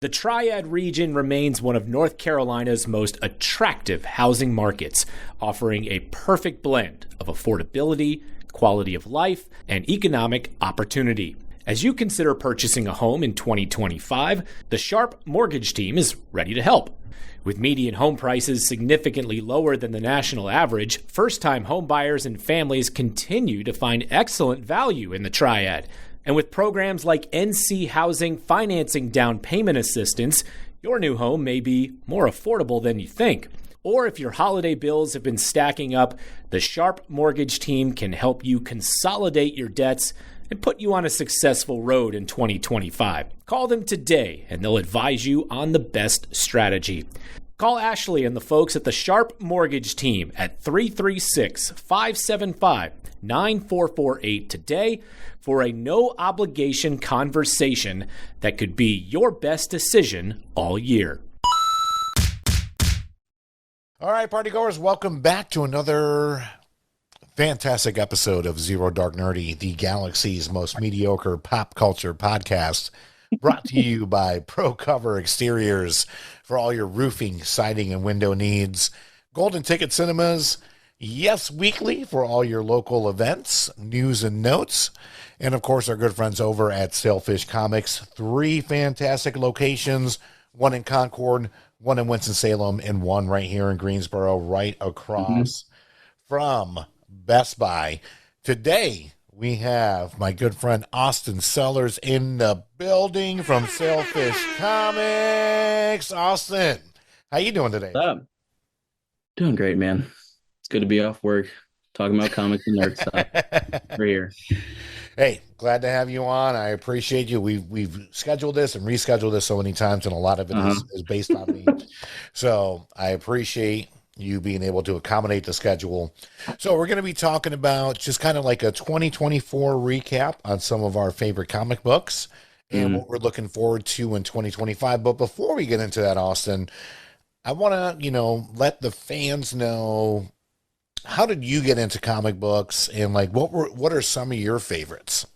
The Triad region remains one of North Carolina's most attractive housing markets, offering a perfect blend of affordability, quality of life, and economic opportunity. As you consider purchasing a home in 2025, the Sharp Mortgage Team is ready to help. With median home prices significantly lower than the national average, first-time homebuyers and families continue to find excellent value in the Triad. And with programs like NC Housing Financing Down Payment Assistance, your new home may be more affordable than you think. Or if your holiday bills have been stacking up, the Sharp Mortgage Team can help you consolidate your debts and put you on a successful road in 2025. Call them today and they'll advise you on the best strategy. Call Ashley and the folks at the Sharp Mortgage Team at 336-575-9448 today for a no-obligation conversation that could be your best decision all year. All right, partygoers, welcome back to another fantastic episode of Zero Dark Nerdy, the galaxy's most mediocre pop culture podcast, brought to you by Pro Cover Exteriors for all your roofing, siding, and window needs. Golden Ticket Cinemas, Yes Weekly for all your local events, news, and notes. And, of course, our good friends over at Sailfish Comics. 3 fantastic locations, one in Concord, one in Winston-Salem, and one right here in Greensboro, right across from Best Buy. Today, we have my good friend Austin Sellers in the building from Sailfish Comics. Austin, how you doing today? What's up? Doing great, man. It's good to be off work, talking about comics and nerd stuff. We're here. Hey, glad to have you on. I appreciate you. We've scheduled this and rescheduled this so many times, and a lot of it is based on me. So I appreciate you being able to accommodate the schedule. So we're going to be talking about just kind of like a 2024 recap on some of our favorite comic books and what we're looking forward to in 2025. But before we get into that, Austin, I want to, let the fans know, how did you get into comic books, and like what are some of your favorites?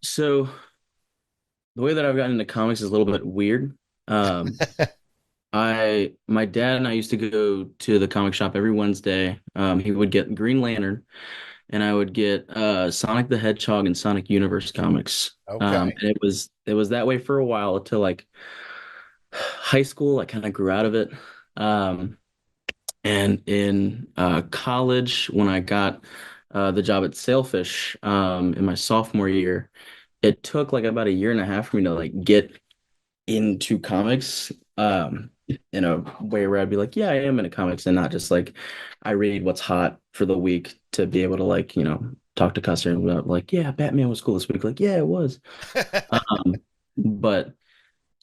So the way that I've gotten into comics is a little bit weird. My dad and I used to go to the comic shop every Wednesday. He would get Green Lantern, and I would get Sonic the Hedgehog and Sonic Universe comics. Okay. And it was that way for a while until like high school. I kind of grew out of it. And in college, when I got the job at Sailfish in my sophomore year, it took like about a year and a half for me to like get into comics in a way where I'd be like, yeah, I am into comics, and not just like I read what's hot for the week, to be able to like, talk to customers about like, yeah, Batman was cool this week. Like, yeah, it was. But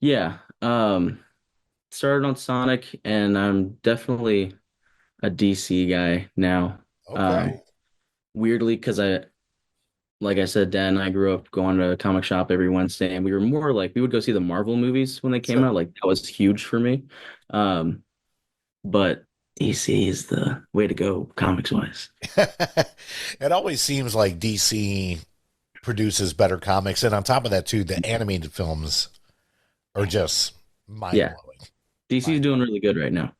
yeah, started on Sonic, and I'm definitely a DC guy now. Okay. Weirdly, because like I said, Dad and I grew up going to a comic shop every Wednesday, and we were more like, we would go see the Marvel movies when they came out. Like, that was huge for me. But DC is the way to go comics wise. It always seems like DC produces better comics, and on top of that too, the animated films are just mind-blowing. DC's doing really good right now.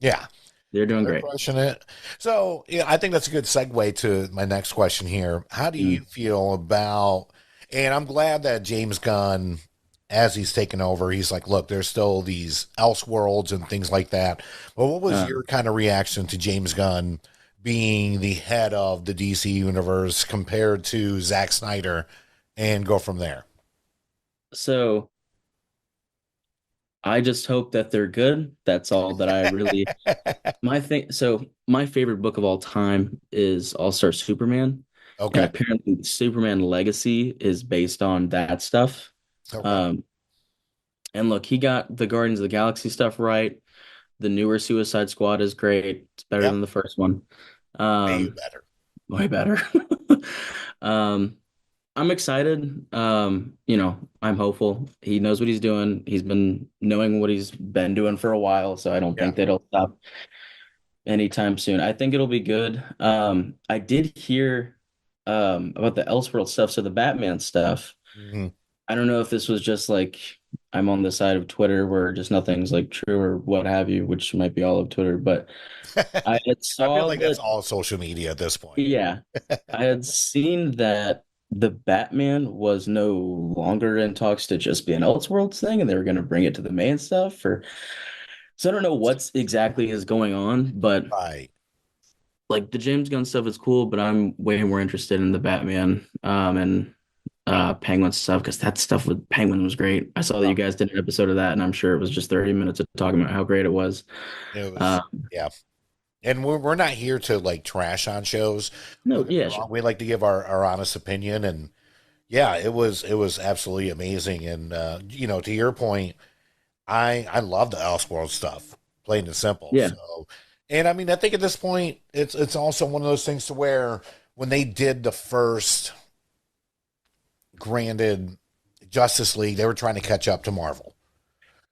Yeah. They're doing great. Crushing it. So, I think that's a good segue to my next question here. How do you feel about, and I'm glad that James Gunn, as he's taken over, he's like, look, there's still these Elseworlds and things like that. But what was your kind of reaction to James Gunn being the head of the DC universe compared to Zack Snyder, and go from there? So I just hope that they're good. That's all that I really, so my favorite book of all time is All-Star Superman. Okay. And apparently Superman Legacy is based on that stuff. Okay. And look, he got the Guardians of the Galaxy stuff right. The newer Suicide Squad is great. It's better than the first one. Way better. Way better. I'm excited. I'm hopeful. He knows what he's doing. He's been knowing what he's been doing for a while, so I don't think that it'll stop anytime soon. I think it'll be good. I did hear about the Elseworld stuff, so the Batman stuff. Mm-hmm. I don't know if this was just like I'm on the side of Twitter where just nothing's like true or what have you, which might be all of Twitter. But I had I feel saw like that's that, all social media at this point. yeah, I had seen that the Batman was no longer in talks to just be an Elseworlds thing, and they were going to bring it to the main stuff. Or so I don't know what's exactly is going on, but Right. like the James Gunn stuff is cool, but I'm way more interested in the Batman and Penguin stuff because that stuff with Penguin was great. I saw that you guys did an episode of that, and I'm sure it was just 30 minutes of talking about how great it was. It Uh, was, yeah. And we're not here to like trash on shows. no, Don't get me yeah, wrong. sure. We like to give our honest opinion, and yeah, it was absolutely amazing. And to your point, I love the Elseworld stuff, plain and simple. Yeah, So, and I mean, I think at this point, it's also one of those things to where when they did the first granted Justice League, they were trying to catch up to Marvel.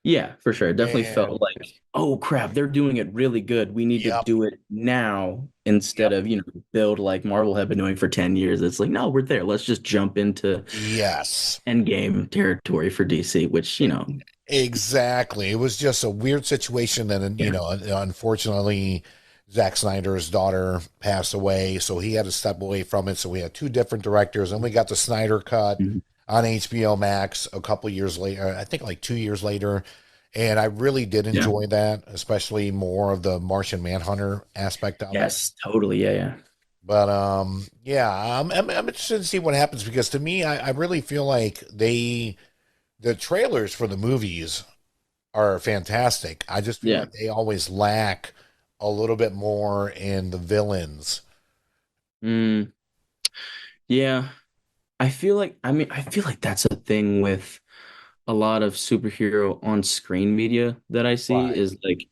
yeah, for sure. It definitely felt And like, oh crap, they're doing it really good. We need to yep, do it now instead yep, of, build like Marvel had been doing for 10 years. It's like, no, we're there. Let's just jump into yes. endgame territory for DC, which, Exactly. It was just a weird situation. And, yeah. unfortunately, Zack Snyder's daughter passed away. So he had to step away from it. So we had two different directors. And we got the Snyder cut Mhm. on HBO Max a couple years later, I think like 2 years later. And I really did Yeah. enjoy that, especially more of the Martian Manhunter aspect of it. Yes, totally. Yeah, yeah. But yeah, I'm interested to see what happens because to me, I really feel like the trailers for the movies are fantastic. I just feel Yeah. like they always lack a little bit more in the villains. Mm, yeah. I feel like that's a thing with a lot of superhero on screen media that I see Right. is like,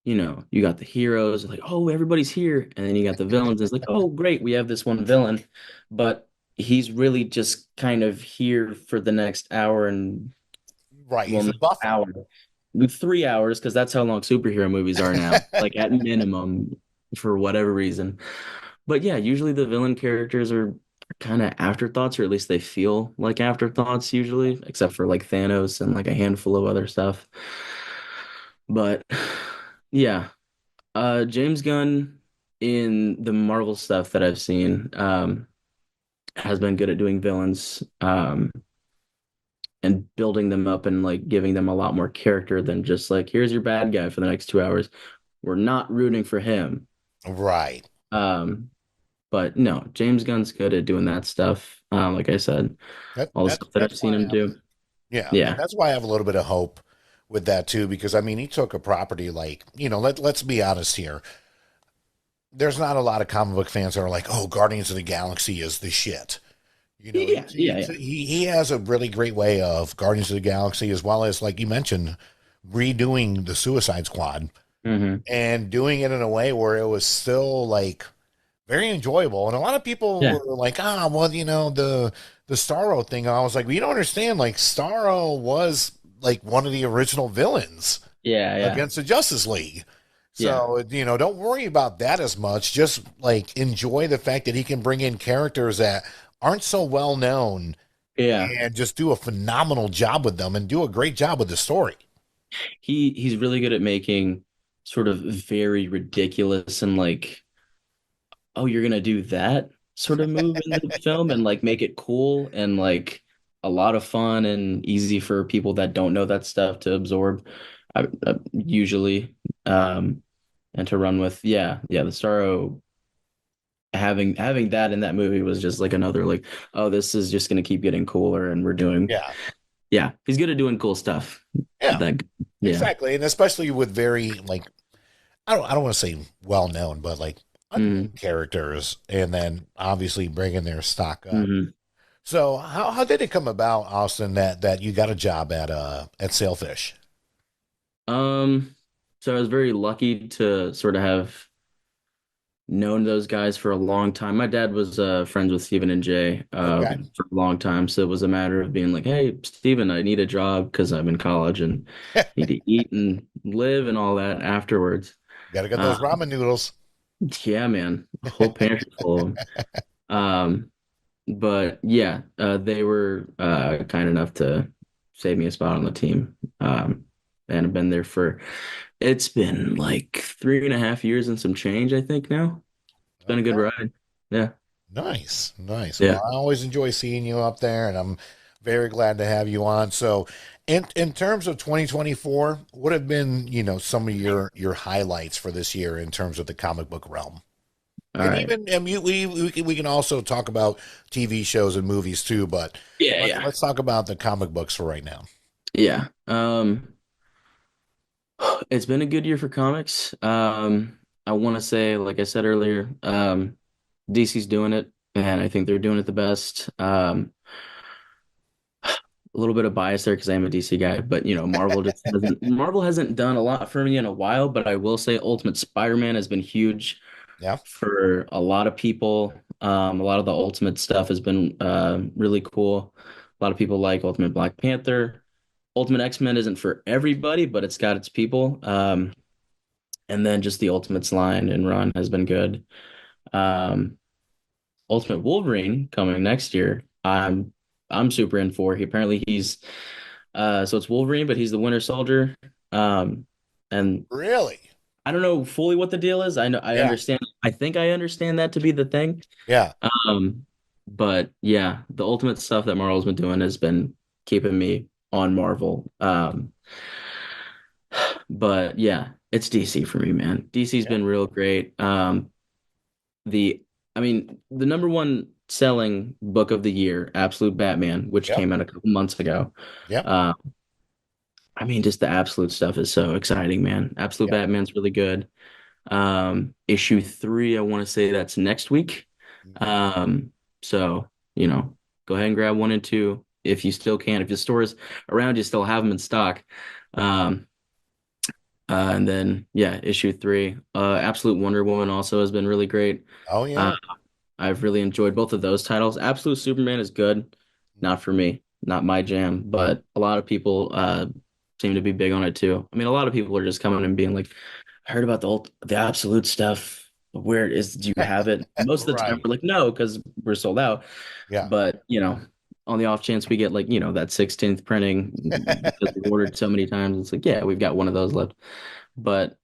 you got the heroes, like, oh, everybody's here. And then you got the villains. It's like, oh, great, we have this one villain, but he's really just kind of here for the next hour and, Right. well, He's a not buffer. hour, with 3 hours, because that's how long superhero movies are now, like at minimum, for whatever reason. But yeah, usually the villain characters are kind of afterthoughts, or at least they feel like afterthoughts usually, except for like Thanos and like a handful of other stuff. But yeah, James Gunn in the Marvel stuff that I've seen has been good at doing villains and building them up and like giving them a lot more character than just like, here's your bad guy for the next 2 hours. We're not rooting for him. Right. Um, but no, James Gunn's good at doing that stuff. Like I said, That all the that's stuff that that's I've seen why I him have do. yeah, and Yeah. that's why I have a little bit of hope with that too, because I mean he took a property like, let's be honest here. There's not a lot of comic book fans that are like, oh, Guardians of the Galaxy is the shit. Yeah. Yeah. Yeah. He has a really great way of Guardians of the Galaxy, as well as, like you mentioned, redoing the Suicide Squad Hmm. and doing it in a way where it was still like very enjoyable. And a lot of people Yeah. were like, well, the Starro thing. I was like, well, you don't understand. Like Starro was like one of the original villains Yeah. Yeah. against the Justice League. Yeah. So, don't worry about that as much. Just like enjoy the fact that he can bring in characters that aren't so well known Yeah. and just do a phenomenal job with them and do a great job with the story. He's really good at making sort of very ridiculous and like, oh, you're gonna do that sort of move in the film and like make it cool and like a lot of fun and easy for people that don't know that stuff to absorb, usually, and to run with. Yeah, yeah. The Starro having that in that movie was just like another like, oh, this is just gonna keep getting cooler, and we're doing. Yeah. Yeah, he's good at doing cool stuff. Yeah, That, yeah. exactly. And especially with very like I don't want to say well known, but like unknown Hmm. characters and then obviously bringing their stock up. Hmm. So how did it come about, Austin, that you got a job at Sailfish? Um, so I was very lucky to sort of have known those guys for a long time. My dad was friends with Stephen and Jay Okay. for a long time, so it was a matter of being like, "Hey, Stephen, I need a job because I'm in college and need to eat and live and all that afterwards." Got to get Uh, those ramen noodles. yeah, man, a whole pantry full of them. But yeah, they were kind enough to saved me a spot on the team. And I've been there for it's been like 3.5 years and some change, I think now. It's been a good Okay. ride. Yeah. Nice, nice. Well, Yeah. I always enjoy seeing you up there, and I'm very glad to have you on. So, in terms of 2024, what have been, some of your highlights for this year in terms of the comic book realm? All And right. even and we can also talk about TV shows and movies too, but Yeah, let's yeah. let's talk about the comic books for right now. Yeah. It's been a good year for comics. I want to say, like I said earlier, DC's doing it, and I think they're doing it the best. A little bit of bias there because I am a DC guy, but Marvel hasn't done a lot for me in a while, but I will say Ultimate Spider-Man has been huge Yeah, for a lot of people. A lot of the Ultimate stuff has been really cool. A lot of people like Ultimate Black Panther. Ultimate X-Men isn't for everybody, but it's got its people. And then just the Ultimates line and run has been good. Um, Ultimate Wolverine coming next year. I'm super in for. So it's Wolverine, but he's the Winter Soldier. Um, and really. I don't know fully what the deal is. I Yeah, understand. I think I understand that to be the thing. yeah, Um, but yeah, the Ultimate stuff that Marvel's been doing has been keeping me on Marvel. But yeah, it's DC for me, man. DC's yeah, been real great. The I mean, the number one selling book of the year, Absolute Batman, which yep, came out a couple months ago. yep, Uh, I mean, just the Absolute stuff is so exciting, man. Absolute yep. Batman's really good. Issue 3, I want to say that's next week. Mhm. Um, so, go ahead and grab 1 and 2 if you still can. If the stores around you still have them in stock. Um, and then, yeah, issue 3. Absolute Wonder Woman also has been really great. Oh Uh, yeah. I've really enjoyed both of those titles. Absolute Superman is good, not for me, not my jam, but a lot of people seem to be big on it too. I mean, a lot of people are just coming and being like, "I heard about the Absolute stuff. Where is do you have it?" Most of the time, Right. we're like, "No," because we're sold out. Yeah. But on the off chance we get like that 16th printing because we ordered so many times, it's like, yeah, we've got one of those left. But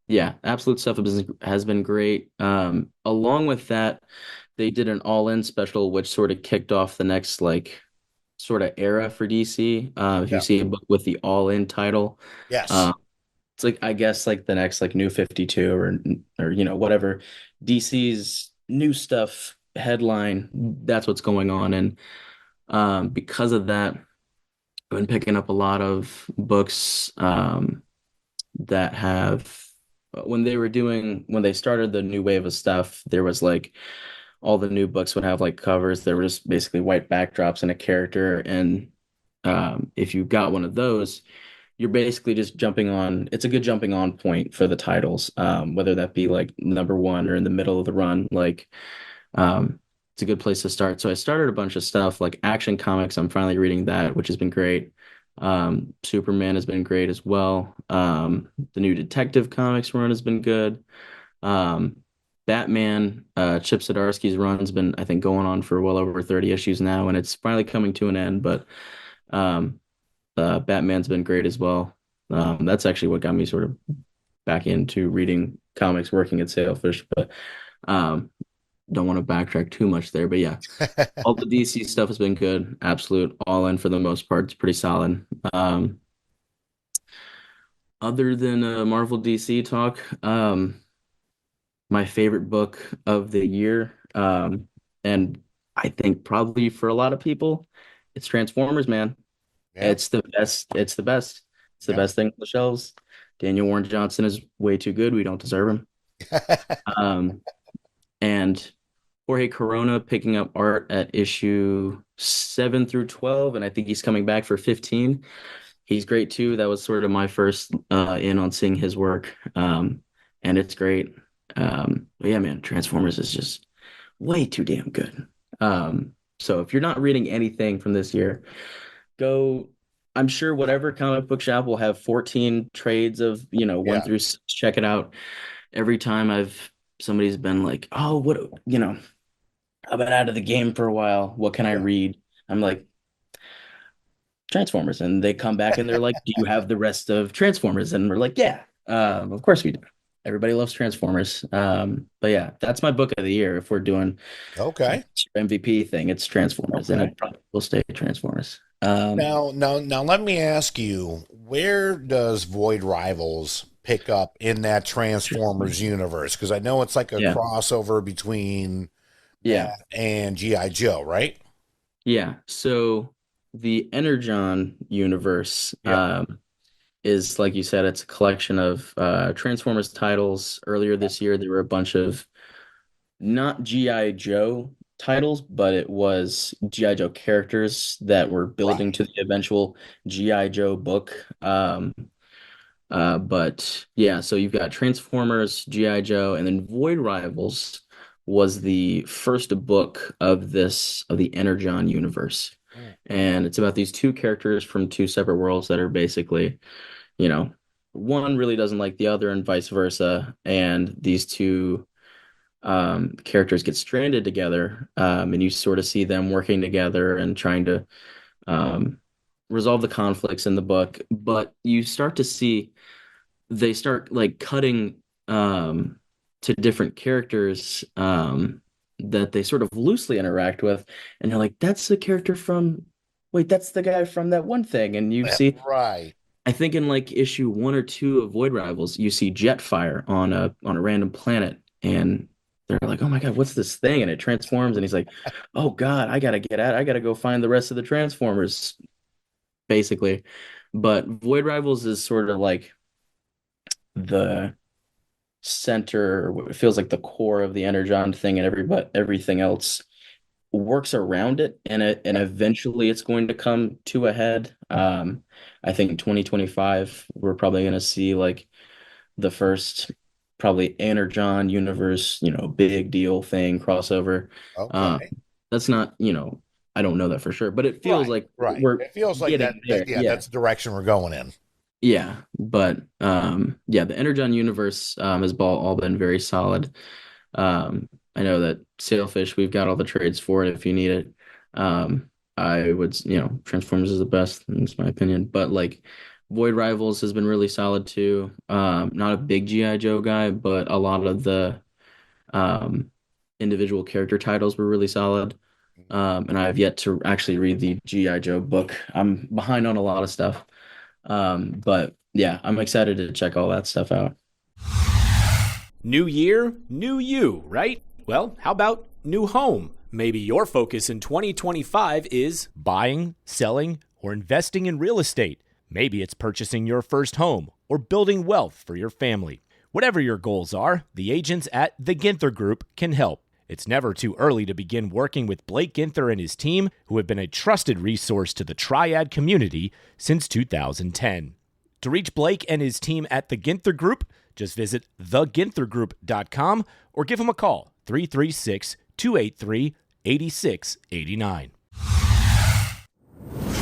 yeah, Absolute stuff has been great. Along with that, they did an all-in special, which sort of kicked off the next like sort of era for DC. If you Yeah. see a book with the all-in title, Yes. uh, it's like I guess like the next like New 52 or whatever DC's new stuff headline. That's what's going on, and because of that, I've been picking up a lot of books. That have when they started the new wave of stuff, there was like all the new books would have like covers that were just basically white backdrops and a character. And if you got one of those, you're basically just jumping on. It's a good jumping on point for the titles, whether that be like number one or in the middle of the run. Like it's a good place to start. So I started a bunch of stuff like Action Comics. I'm finally reading that, which has been great. Superman has been great as well. The new Detective Comics run has been good. Um, Batman, Chip Zdarsky's run's been, I think, going on for well over 30 issues now, and it's finally coming to an end. But um, Batman's been great as well. That's actually what got me sort of back into reading comics, working at Sailfish. But um, don't want to backtrack too much there. But yeah, all the DC stuff has been good. Absolute all in for the most part. It's pretty solid. Um, Other than Marvel DC talk, my favorite book of the year, and I think probably for a lot of people, it's Transformers, man. Yeah. It's the best. It's the best. It's the Yeah. best thing on the shelves. Daniel Warren Johnson is way too good. We don't deserve him. Um, and Jorge Corona picking up art at issue 7 through 12, and I think he's coming back for 15. He's great too. That was sort of my first in on seeing his work. And it's great. But yeah, man, Transformers is just way too damn good. So if you're not reading anything from this year, go. I'm sure whatever comic book shop will have 14 trades of, one Yeah. through six. Check it out. Every time somebody's been like, oh, what, I've been out of the game for a while. What can I Yeah. read? I'm like, Transformers. And they come back and they're like, do you have the rest of Transformers? And we're like, yeah, of course we do. Everybody loves Transformers. But yeah, that's my book of the year. If we're doing Okay. MVP thing, it's Transformers, and Okay. it probably will stay Transformers. Now, let me ask you, where does Void Rivals pick up in that Transformers universe? Because I know it's like a Yeah, crossover between yeah, that and G.I. Joe, right? yeah. So the Energon universe Yep. is, like you said, it's a collection of Transformers titles. Earlier this year, there were a bunch of not G.I. Joe titles, but it was G.I. Joe characters that were building Right. to the eventual G.I. Joe book. But yeah, so you've got Transformers, G.I. Joe, and then Void Rivals was the first book of the Energon universe. Mm. And it's about these two characters from two separate worlds that are basically, you know, one really doesn't like the other and vice versa. And these two characters get stranded together, and you sort of see them working together and trying to um, resolve the conflicts in the book. But you start to see they start like cutting to different characters that they sort of loosely interact with, and you're like, that's the character from, wait, that's the guy from that one thing. And you see, Right. I think in like issue 1 or 2 of Void Rivals, you see Jetfire on a random planet, and they're like, "Oh my God, what's this thing?" And it transforms, and he's like, "Oh God, I gotta get out. I gotta go find the rest of the Transformers," basically. But Void Rivals is sort of like the center, or it feels like the core of the Energon thing, and everything else works around it, and Yep. eventually it's going to come to a head. I think in 2025 we're probably going to see like the first probably Energon universe, big deal thing crossover. Um, Okay. that's not, I don't know that for sure, but it feels Right. like Right. we're It feels like getting there. yeah, Yeah. that's the direction we're going in. Yeah, but yeah, the Energon universe has all been very solid. I know that Sailfish, we've got all the trades for it if you need it. I would, Transformers is the best, that's my opinion. But like Void Rivals has been really solid too. Not a big G.I. Joe guy, but a lot of the um individual character titles were really solid. And I have yet to actually read the G.I. Joe book. I'm behind on a lot of stuff. But yeah, I'm excited to check all that stuff out. New year, new you, right? Well, how about new home? Maybe your focus in 2025 is buying, selling, or investing in real estate. Maybe it's purchasing your first home or building wealth for your family. Whatever your goals are, the agents at the Ginther Group can help. It's never too early to begin working with Blake Ginther and his team, who have been a trusted resource to the Triad community since 2010. To reach Blake and his team at the Ginther Group, just visit theginthergroup.com or give him a call, 336-283-8689.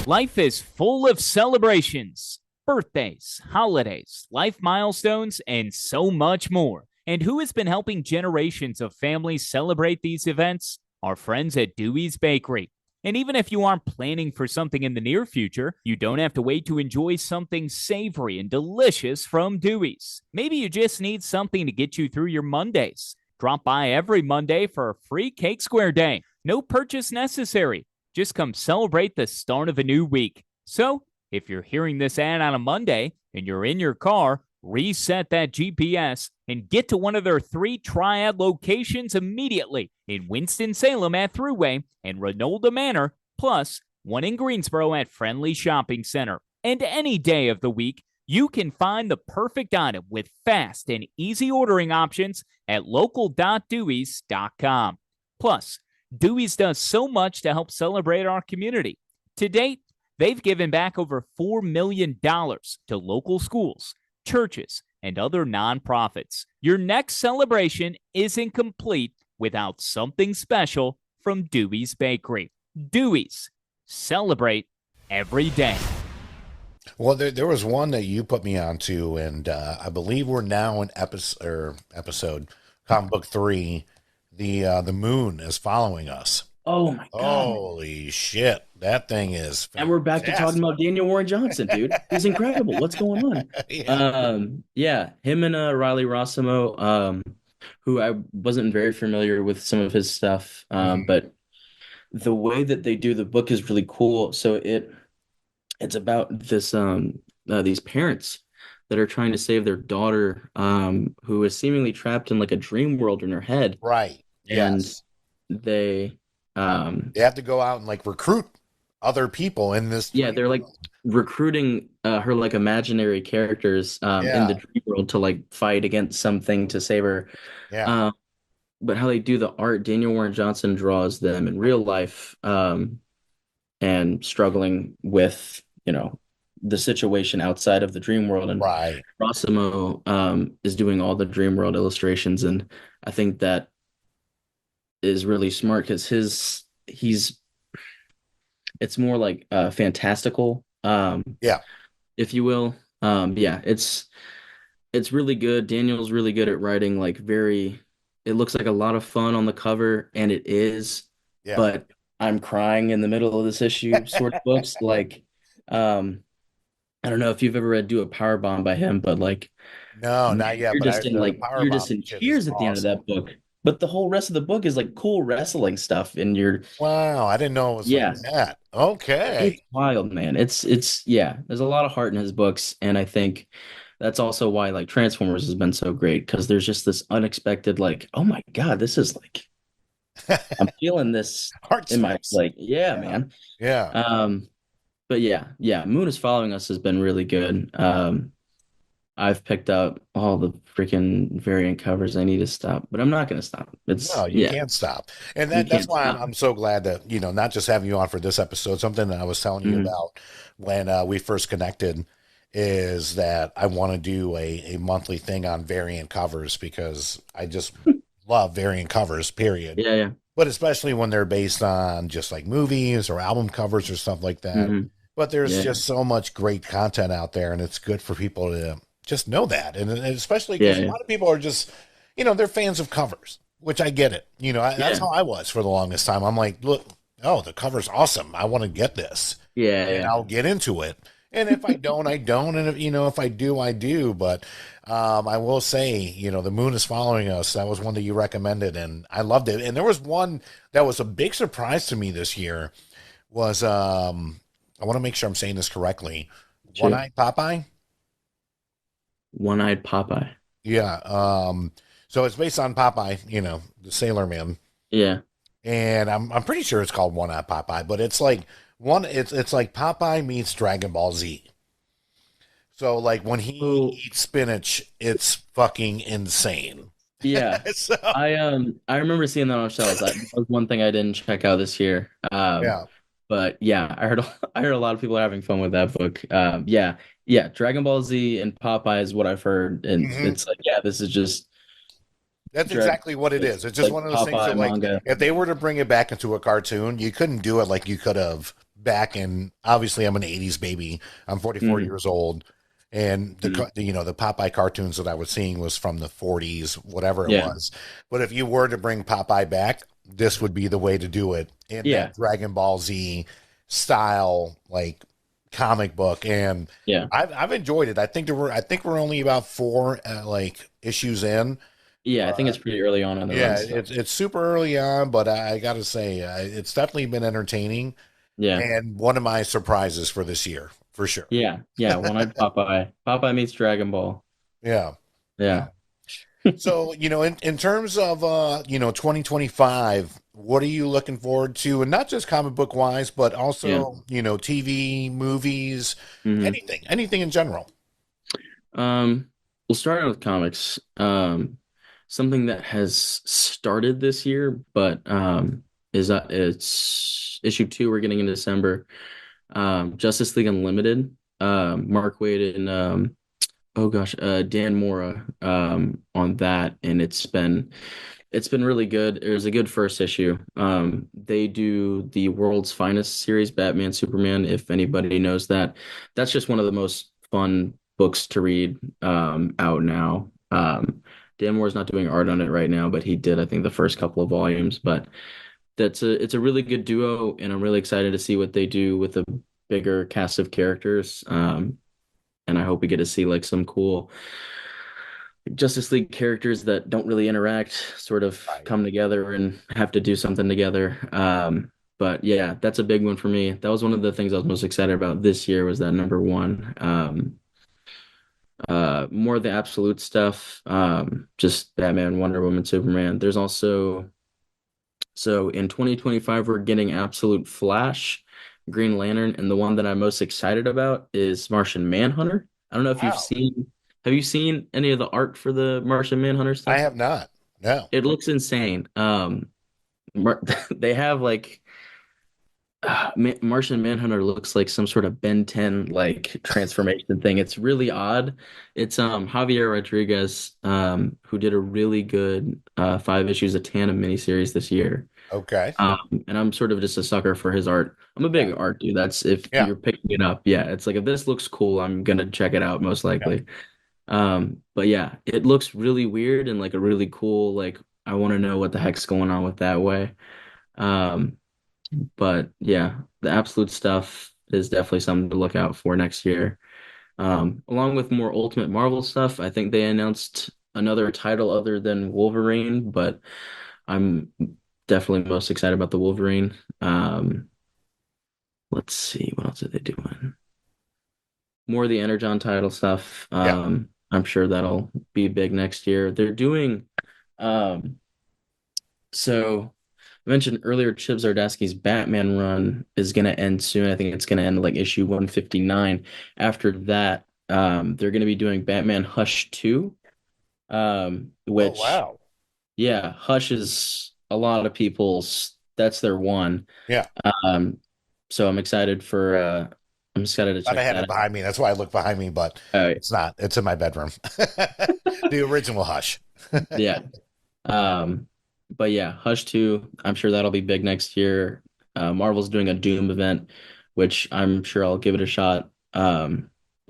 Life is full of celebrations, birthdays, holidays, life milestones, and so much more. And who has been helping generations of families celebrate these events? Our friends at Dewey's Bakery. And even if you aren't planning for something in the near future, you don't have to wait to enjoy something savory and delicious from Dewey's. Maybe you just need something to get you through your Mondays. Drop by every Monday for a free Cake Square Day. No purchase necessary. Just come celebrate the start of a new week. So, if you're hearing this ad on a Monday and you're in your car, reset that GPS and get to one of their 3 Triad locations immediately in Winston-Salem at Thruway and Renolda Manor, plus one in Greensboro at Friendly Shopping Center. And any day of the week, you can find the perfect item with fast and easy ordering options at local.deweys.com. Plus, Dewey's does so much to help celebrate our community. To date, they've given back over $4 million to local schools, churches, and other nonprofits. Your next celebration isn't complete without something special from Dewey's Bakery. Dewey's. Celebrate every day. Well, there was one that you put me onto, and I believe we're now in episode comic book 3. The moon is following us. Oh my God, man. Holy shit. That thing is And we're back to talking fantastic. about Daniel Warren Johnson, dude. He's incredible. What's going on? Yeah. Yeah, him and Riley Rossimo, who I wasn't very familiar with some of his stuff, Mhm. but the way that they do the book is really cool. So it's about these parents that are trying to save their daughter, who is seemingly trapped in like a dream world in her head, Right. and Yes. they um They have to go out and like recruit other people in this yeah, dream they're like world. recruiting her like imaginary characters in Yeah. the dream world to like fight against something to save her. Yeah. Um, but how they do the art, Daniel Warren Johnson draws them in real life, and struggling with, the situation outside of the dream world. And Right. Rossimo is doing all the dream world illustrations, and I think that is really smart because he's it's more like fantastical, Yeah. if you will. Yeah, it's really good. Daniel's really good at writing like very it looks like a lot of fun on the cover, and it is, Yeah. but I'm crying in the middle of this issue sort of books. Like um I don't know if you've ever read Do a Power Bomb by him, but like No, man, not yet, but I the power you're just bomb in shit is tears at the end of awesome. that book. But the whole rest of the book is like cool wrestling stuff, and you're Wow, I didn't know it was like yeah, that. Okay. it's wild, man. Yeah, there's a lot of heart in his books, and I think that's also why like Transformers has been so great because there's just this unexpected like, oh my God, this is like I'm feeling this in my Heartstrings. like, yeah, Yeah. man. Yeah. Um, but yeah, Moon is Following Us has been really good. I've picked up all the freaking variant covers. I need to stop, but I'm not gonna stop. No, It's you yeah, can't stop. And you that's can't why I'm stop. I'm so glad that, not just having you on for this episode, something that I was telling you Hmm. about when we first connected is that I want to do a monthly thing on variant covers because I just love variant covers, period. Yeah, yeah. But especially when they're based on just like movies or album covers or stuff like that. Hmm. But there's Yeah, just so much great content out there, and it's good for people to just know that. And especially yeah, because a yeah, lot of people are just, they're fans of covers, which I get it. That's yeah, how I was for the longest time. I'm like, look, oh, the cover's awesome. I want to get this, yeah, and yeah. I'll get into it. And if I don't, I don't. And if I do, I do. But I will say, the moon is following us. That was one that you recommended, and I loved it. And there was one that was a big surprise to me this year. Was I want to make sure I'm saying this correctly. Shoot. One-eyed Popeye. One-eyed Popeye. Yeah. So it's based on Popeye, the Sailor Man, Yeah. and I'm pretty sure it's called One-eyed Popeye, but it's like it's like Popeye meets Dragon Ball Z. So like when he So eats spinach, it's fucking insane. yeah, So I remember seeing that on shelves. That was one thing I didn't check out this year. yeah. But yeah, I heard a lot of people are having fun with that book. Yeah, yeah. Dragon Ball Z and Popeye is what I've heard, and Mhm. it's like yeah, this is just That's Dragon. exactly what it It's is. It's just like one of those things that, Popeye like, manga. if they were to bring it back into a cartoon, you couldn't do it like you could have back in. Obviously, I'm an '80s baby. I'm 44 Hmm. years old, and Hmm. the Popeye cartoons that I was seeing was from the '40s, whatever it Yeah, was. But if you were to bring Popeye back, this would be the way to do it in yeah, that Dragon Ball Z style, like comic book. And yeah, I've enjoyed it. I think we're only about four like issues in. yeah. I think it's pretty early on in the run Yeah, still. it's super early on, but I got to say, it's definitely been entertaining Yeah, and one of my surprises for this year, for sure. yeah, yeah. One-eyed Popeye. Popeye meets Dragon Ball. Yeah, yeah. Yeah, So, in terms of 2025, what are you looking forward to? And not just comic book wise, but yeah. also, TV, movies, Hmm. anything in general. Um, we'll start out with comics. Something that has started this year, but is that it's issue 2 we're getting in December. Justice League Unlimited. Mark Waid and oh gosh, Dan Mora on that, and it's been really good. It was a good first issue. They do the World's Finest series, Batman, Superman. If anybody knows that, that's just one of the most fun books to read out now. Dan Moore's not doing art on it right now, but he did, I think, the first couple of volumes. But it's a really good duo, and I'm really excited to see what they do with a bigger cast of characters. And I hope we get to see like some cool Justice League characters that don't really interact sort of Right. come together and have to do something together. But yeah, that's a big one for me. That was one of the things I was most excited about this year was that number one. More of the absolute stuff, just Batman, Wonder Woman, Superman. There's also so in 2025 we're getting Absolute Flash, Green Lantern, and the one that I'm most excited about is Martian Manhunter. I don't know if you've Wow. seen have you seen any of the art for the Martian Manhunter I stuff? have not. No. It looks insane. They have like Martian Manhunter looks like some sort of Ben 10 like transformation thing. It's really odd. It's Javier Rodriguez who did a really good 5 issues of Tandem miniseries this year. Okay. And I'm sort of just a sucker for his art. I'm a Yeah. big art dude. That's if Yeah. you're picking it up. Yeah, it's like if this looks cool, I'm gonna check it out most Yeah. likely. But yeah, it looks really weird and like a really cool, like I want to know what the heck's going on with that way. Um, but yeah, the absolute stuff is definitely something to look out for next year. Along with more Ultimate Marvel stuff, I think they announced another title other than Wolverine, but I'm definitely most excited about the Wolverine. Let's see, what else are they doing? More of the Energon title stuff. Yeah. I'm sure that'll be big next year. They're doing um so I mentioned earlier Chip Zdarsky's Batman run is gonna end soon. I think it's gonna end like issue 159. After that, they're gonna be doing Batman Hush 2, Oh, which wow. yeah, Hush is a lot of people's that's their one. Yeah. Um, so I'm excited to Thought I check had that it behind me. That's why I look behind me, but out. it's not. It's in my bedroom. The original Hush. Yeah. Um, but yeah, Hush 2, I'm sure that'll be big next year. Marvel's doing a Doom event, which I'm sure I'll give it a shot. But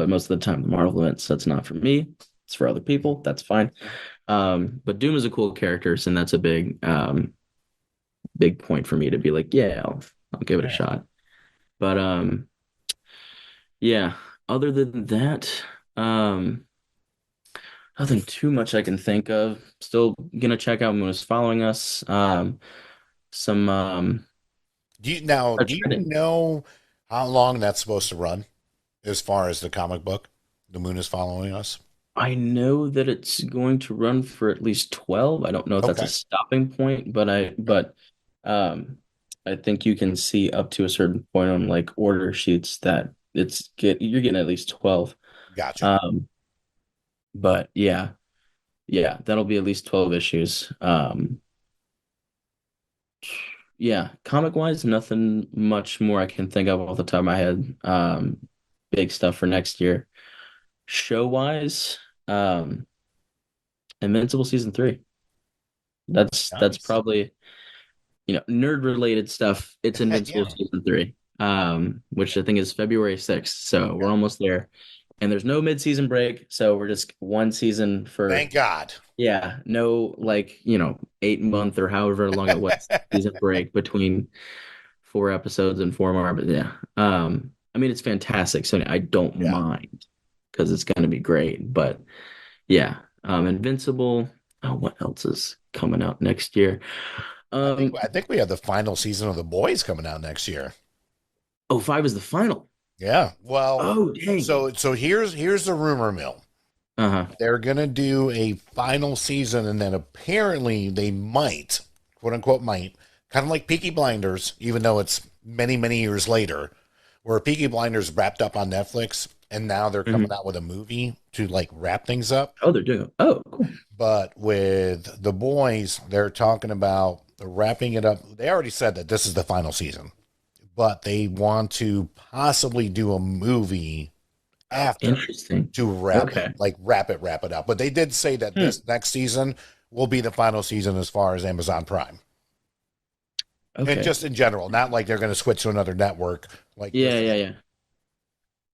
most of the time, the Marvel events, that's not for me. It's for other people. That's fine. But Doom is a cool character, and that's a big point for me to be like, yeah, I'll give it a Yeah. shot. But yeah, other than that, um, nothing too much I can think of. Still gonna check out Moon is following us. Some Do you Reddit. know how long that's supposed to run as far as the comic book? The moon is following us. I know that it's going to run for at least 12. I don't know if that's a Okay. stopping point, um I think you can see up to a certain point on like order sheets that you're getting at least 12. Gotcha. Um but yeah, that'll be at least 12 issues. Yeah, comic wise, nothing much more I can think of off the top of my head. Big stuff for next year. Show wise, Invincible season 3. That's Nice. probably, nerd related stuff. It's Invincible Yeah. season 3, which I think is February 6th. So we're Yeah. almost there. And there's no mid-season break, so we're just one season for Thank God. yeah, no like, 8 month or however long it was season break between 4 episodes and four more. But yeah, I mean it's fantastic, so I don't Yeah. mind because it's gonna be great. But yeah, Invincible. Oh, what else is coming out next year? Um, I think we have the final season of The Boys coming out next year. oh, 5 is the final. Yeah. Well, Oh, dang. so here's the rumor mill. Uh-huh. They're gonna do a final season, and then apparently they might, quote unquote, might, kind of like Peaky Blinders, even though it's many, many years later, where Peaky Blinders wrapped up on Netflix, and now they're coming Mhm. out with a movie to like wrap things up. Oh, they're doing. Oh, cool. But with The Boys, they're talking about wrapping it up. They already said that this is the final season, but they want to possibly do a movie after Interesting. to Okay. wrap it up. But they did say that Hmm. this next season will be the final season as far as Amazon Prime. And Okay. just in general, not like they're going to switch to another network like Yeah, yeah, Disney.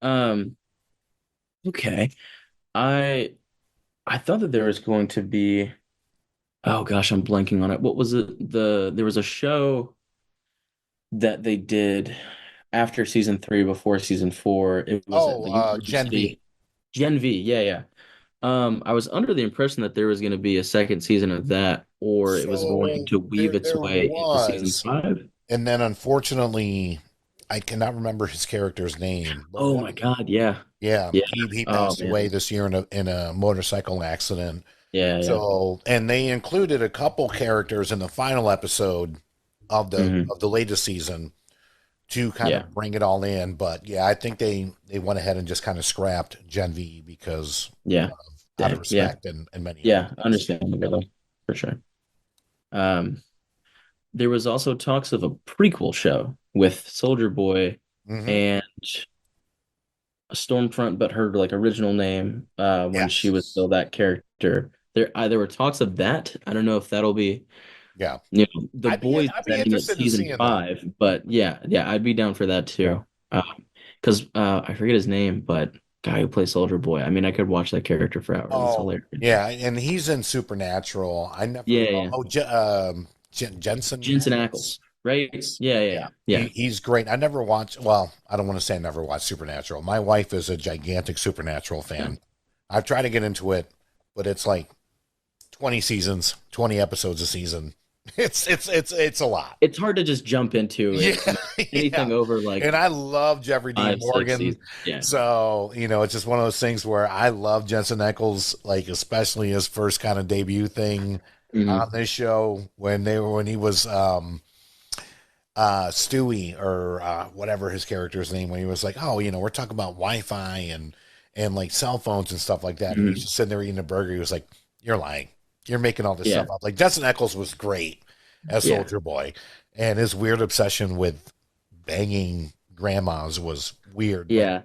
yeah. Um, okay. I I thought that there was going to be oh gosh, I'm blanking on it. What was it? There was a show. that they did after season 3, before season 4. It was at the Gen university. V. Gen V, yeah, yeah. I was under the impression that there was going to be a second season of that, or it was going So to weave its there way into season was, 5. and then unfortunately, I cannot remember his character's name, but Oh my God, yeah. yeah, Yeah. he Oh passed away man. this year in a motorcycle accident. Yeah, yeah. So, and they included a couple characters in the final episode Hmm. of the latest season to kind Yeah. of bring it all in. But yeah, I think they went ahead and just kind of scrapped Gen V because Yeah. out of Dang. Yeah. respect and many other Yeah. things. Understandable for sure. Um, there was also talks of a prequel show with Soldier Boy Hmm. and a Stormfront, but her like original name when she was Yes. still that character. There were talks of that. I don't know if that'll be, Yeah. The Boys I'd is be ending at interested in season seeing that. 5, but yeah, yeah, I'd be down for that too. Because I forget his name, but guy who plays Soldier Boy. I mean, I could watch that character for hours. It's Oh, hilarious. yeah, and he's in Supernatural. I never. Yeah, yeah. Jensen Jensen Ackles. Ackles, right? Yeah, yeah, Yeah, yeah. Yeah. he's great. I never watched. Well, I don't want to say I never watched Supernatural. My wife is a gigantic Supernatural Yeah. fan. I've tried to get into it, but it's like 20 seasons, 20 episodes a season. It's a lot. It's hard to just jump into Yeah, it. Anything yeah. over like And I love Jeffrey Dean 5, 6 Morgan. seasons. Yeah. So, it's just one of those things where I love Jensen Ackles, like especially his first kind of debut thing on Hmm. this show when he was Stewie or whatever his character's name, when he was like, oh, we're talking about Wi-Fi and like cell phones and stuff like that. And he's Hmm. just sitting there eating a burger. He was like, you're lying. You're making all this Yeah. stuff up. Like Jensen Ackles was great as Yeah. Soldier Boy, and his weird obsession with banging grandmas was weird. But Yeah.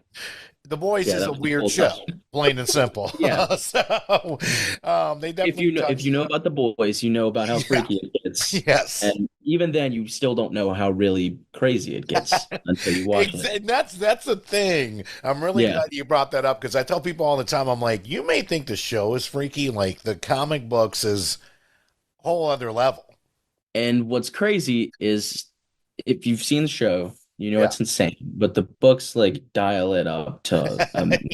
The Boys Yeah. is That a was the weird full show, touch. plain and simple. Yeah. So they If definitely if you touched. know about the Boys, you know about how Yeah. freaky it gets. Yes. And even then, you still don't know how really crazy it gets until you watch it. And that's the thing. I'm really Yeah. glad you brought that up because I tell people all the time, I'm like, you may think the show is freaky, like the comic books is a whole other level. And what's crazy is if you've seen the show, you know Yeah. it's insane. But the books like dial it up to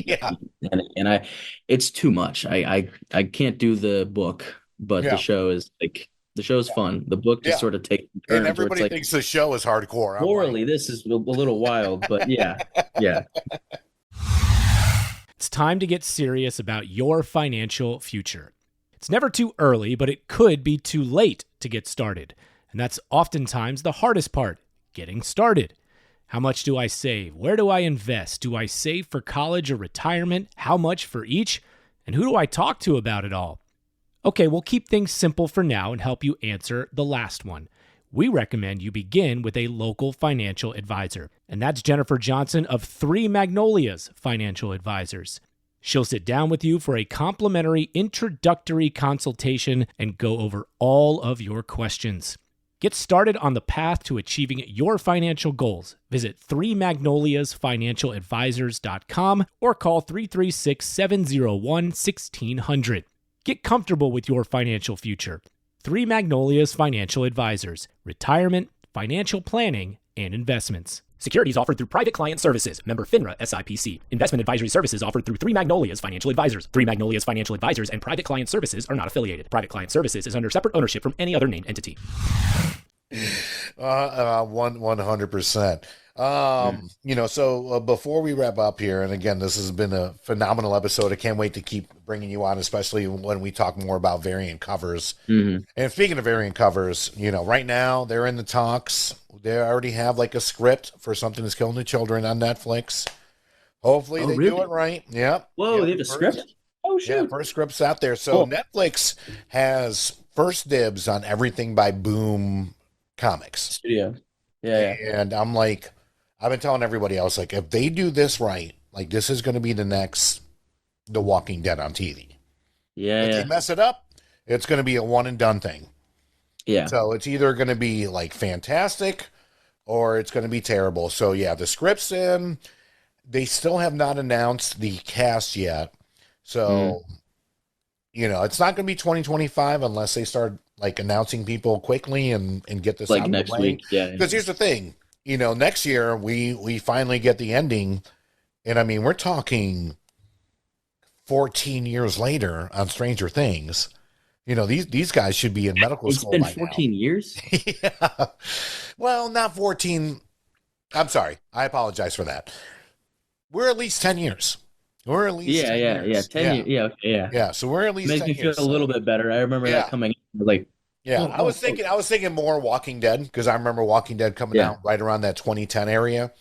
Yeah. and it's too much. I can't do the book, but Yeah. the show's fun. The book just Yeah. sort of takes And turns where it's everybody like thinks the show is hardcore. I'm like, morally this is a little wild, but yeah, yeah. It's time to get serious about your financial future. It's never too early, but it could be too late to get started. And that's oftentimes the hardest part, getting started. How much do I save? Where do I invest? Do I save for college or retirement? How much for each? And who do I talk to about it all? Okay, we'll keep things simple for now and help you answer the last one. We recommend you begin with a local financial advisor, and that's Jennifer Johnson of Three Magnolias Financial Advisors. She'll sit down with you for a complimentary introductory consultation and go over all of your questions. Get started on the path to achieving your financial goals. Visit 3magnoliasfinancialadvisors.com or call 336-701-1600. Get comfortable with your financial future. Three Magnolias Financial Advisors. Retirement, financial planning, and investments. Securities offered through Private Client Services. Member FINRA SIPC. Investment advisory services offered through Three Magnolias Financial Advisors. Three Magnolias Financial Advisors and Private Client Services are not affiliated. Private Client Services is under separate ownership from any other named entity. 100%. So before we wrap up here, and again, this has been a phenomenal episode. I can't wait to keep bringing you on, especially when we talk more about variant covers. Hmm. And speaking of variant covers, right now they're in the talks. They already have like a script for Something That's Killing the Children on Netflix. Hopefully Oh, they do really? it right. Yep. Whoa, Yep. they have a script? Oh Yeah, shoot. first script's out there. So Cool. Netflix has first dibs on everything by Boom Comics. Studio. Yeah, yeah. And I'm like, I've been telling everybody else, like, if they do this right, like, this is going to be the next The Walking Dead on TV. Yeah, If yeah. they mess it up, it's going to be a one and done thing. Yeah. So it's either going to be like fantastic or it's going to be terrible. So yeah, the script's in. They still have not announced the cast yet. So, it's not going to be 2025 unless they start like announcing people quickly and get this Like out of next the way. week. Yeah. Because here's the thing. next year we finally get the ending, and I mean we're talking 14 years later on Stranger Things. These guys should be in medical It's school been by now. 14 years. Yeah. Well, not 14. I'm sorry. I apologize for that. We're at least 10 years. We're at least Yeah, 10 yeah, yeah. years. 10 Yeah. years. Yeah, okay, yeah. Yeah. So we're at least Makes 10 me feel years. a little So bit better. I remember that yeah. coming in, like, Yeah. whoa, I whoa, was whoa. thinking more Walking Dead because I remember Walking Dead coming Yeah, out right around that 2010 area. And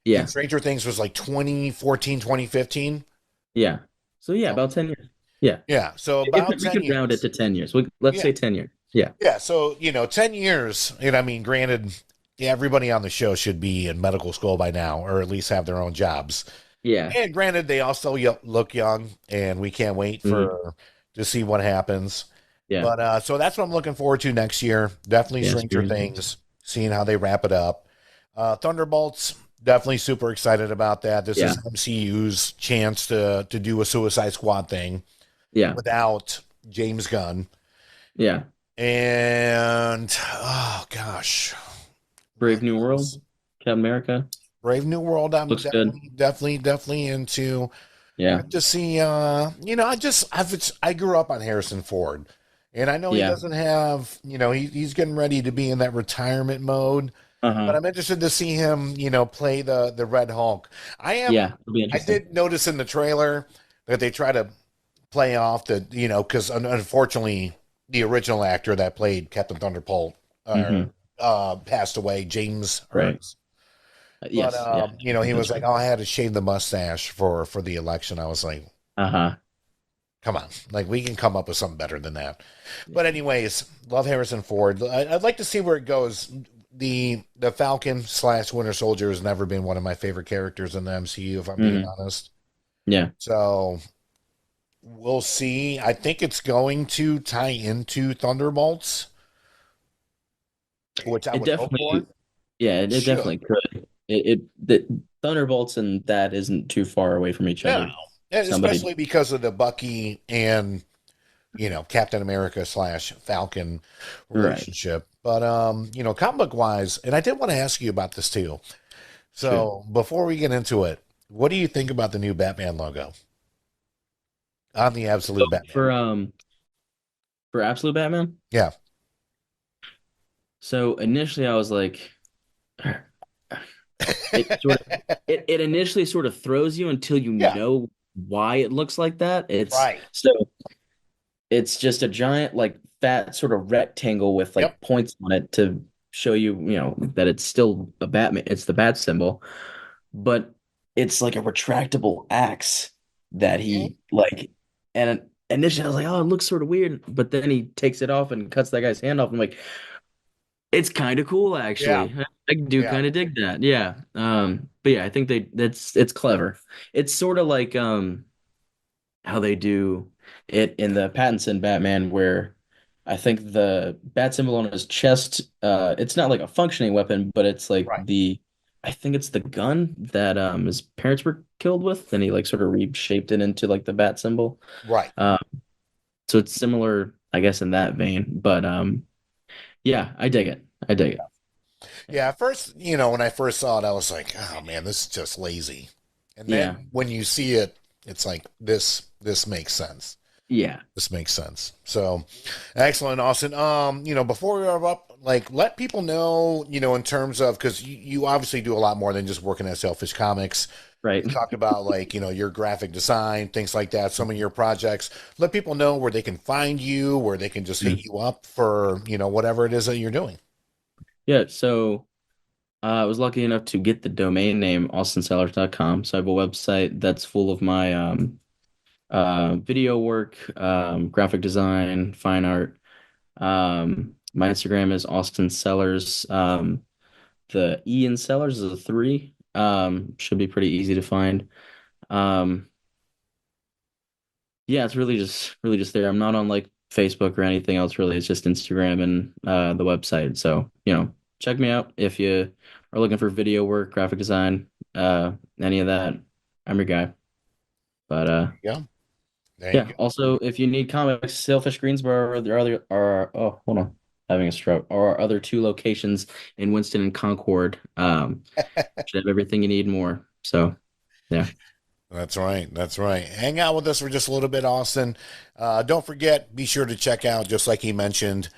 yeah, Stranger Things was like 2014, 2015. yeah. So yeah, So about 10 years. Yeah. yeah. So If about we 10 could round it years. to 10 years. Let's Yeah. say 10 years. Yeah. Yeah. So, 10 years. And I mean, granted, yeah, everybody on the show should be in medical school by now, or at least have their own jobs. Yeah. And granted, they all still look young, and we can't wait Mhm. to see what happens. Yeah. But so that's what I'm looking forward to next year. Definitely Yes, Stranger Things, seeing how they wrap it up. Thunderbolts, definitely super excited about that. This Yeah. is MCU's chance to do a Suicide Squad thing Yeah. without James Gunn. Yeah. And oh gosh, Brave what New else? World, Captain America. Brave New World. I'm Looks good. definitely into. Yeah. To see, I grew up on Harrison Ford, and I know he Yeah. doesn't have, he's getting ready to be in that retirement mode, but Uh-huh. I'm interested to see him, play the Red Hulk. Yeah. It'll be I interesting. did notice in the trailer that they try to play off the, because unfortunately the original actor that played Captain Thunderbolt Hmm. passed away, James Right. Ernst. But Yes. Yeah. he was That's like, right. "Oh, I had to shave the mustache for the election." I was like, Uh-huh. come on, like we can come up with something better than that. But Yeah. anyways, love Harrison Ford. I'd like to see where it goes. The Falcon / Winter Soldier has never been one of my favorite characters in the MCU, if I'm being Hmm. honest. Yeah. So we'll see. I think it's going to tie into Thunderbolts, which I It would hope for. definitely, yeah, It it should. definitely could. The Thunderbolts and that isn't too far away from each No, other. and Somebody, especially because of the Bucky and Captain America / Falcon right. relationship. But comic book wise, and I did want to ask you about this too. Shoot. So before we get into it, what do you think about the new Batman logo on the So Absolute Batman? for Absolute Batman, Yeah, so initially I was like, it initially sort of throws you until you yeah, know why it looks like that. right. It's just a giant, like, fat sort of rectangle with Yep. like points on it to show you, that it's still a Batman. It's the bat symbol, but it's like a retractable axe that Mhm. he like. And initially, I was like, "Oh, it looks sort of weird," but then he takes it off and cuts that guy's hand off. I'm like, "It's kind of cool, Yeah, actually. I do yeah, kind of dig that." Yeah. But yeah, I think it's clever. It's sort of like how they do it in the Pattinson Batman, where I think the bat symbol on his chest, it's not like a functioning weapon, but it's like right, I think it's the gun that his parents were killed with, and he like sort of reshaped it into like the bat symbol. right. Uh, so it's similar, I guess, in that vein. But yeah, I dig it. I dig it. Yeah, at first, when I first saw it, I was like, "Oh man, this is just lazy." And Yeah, then when you see it, it's like this makes sense. yeah, This makes sense. So, excellent, Austin. Before we wrap up, like, let people know, in terms of because you obviously do a lot more than just working at Selfish Comics. right. You talked about like, your graphic design, things like that, some of your projects. Let people know where they can find you, where they can just hit you up for, whatever it is that you're doing. Yeah, so I was lucky enough to get the domain name austinsellers.com. So I have a website that's full of my video work, graphic design, fine art. My Instagram is Austin Sellers. The E in Sellers is a 3. Should be pretty easy to find. Um, yeah, it's really just there. I'm not on like Facebook or anything else really. It's just Instagram and the website. So, check me out if you are looking for video work, graphic design, any of that. I'm your guy. But Yeah, there you yeah, go. also if you need comics, Sailfish Greensboro or the other are oh, hold on. having a stroke. Or our other 2 locations in Winston and Concord should have everything you need and more. So, yeah. That's right. That's right. Hang out with us for just a little bit, Austin. Don't forget, be sure to check out, just like he mentioned,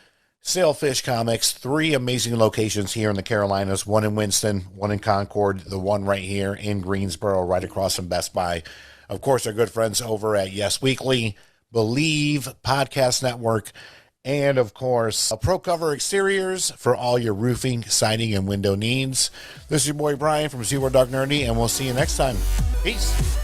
Sailfish Comics. 3 amazing locations here in the Carolinas. 1 in Winston, 1 in Concord, the one right here in Greensboro, right across from Best Buy. Of course, our good friends over at Yes Weekly, Believe Podcast Network, and of course, Pro Cover Exteriors for all your roofing, siding, and window needs. This is your boy Brian from Zero Dark Nerdy, and we'll see you next time. Peace.